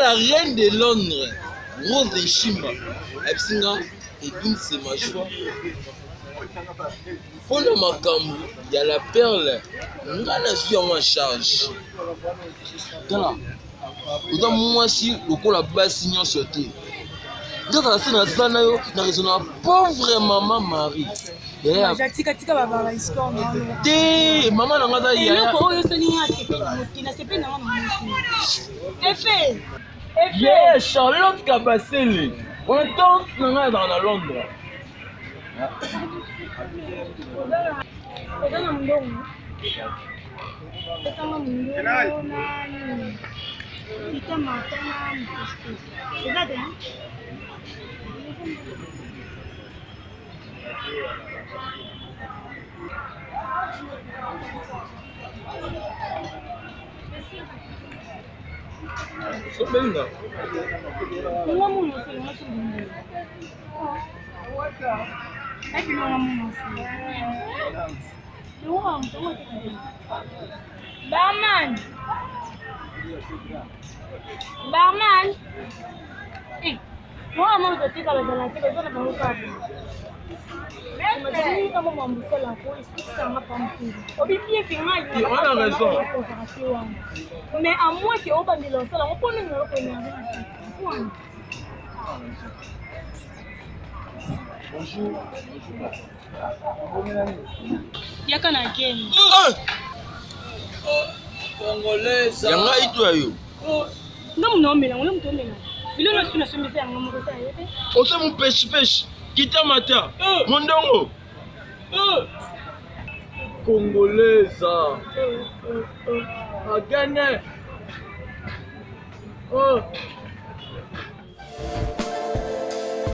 la reine de Londres, Rose Nshimba, Epsinga, et d'une c'est ma choix. Pour le Makambu, il y a la perle. On a suis en charge. Voilà. Autant moi si le coup la base signant sauté. Donc la scène na raison pauvre maman Marie. Jatika tika baba histoire non. Té maman na ngata ya. Eloko oyo soninga na sepe na mama. Effet. Yeah, Charlotte Kabasele. On entend dans la Londres. Odana mndongo. Kama mndongo nani? Kita matana mtoto. Exact hein? Sobenga. Moi mon c'est moi c'est bon. Et puis moi mon c'est. Barman. Barman. Eh, moi maman je t'ai calé dans la tête, ça n'a pas beaucoup. Mais comme maman me fait la peau, il ça m'a pas empêché. Au début il fait mal. Il a raison. Mais à moins que on va me lancer là, on peut nous reconnaître. Bonjour. Yaka na game. Congolaise. Yanga itoyo. Non non mais là on l'aime tomber là. Il est là sur la chemise à mon côté. On se mon pêche. Kita mata. Mondongo. Congolaise. A gagné.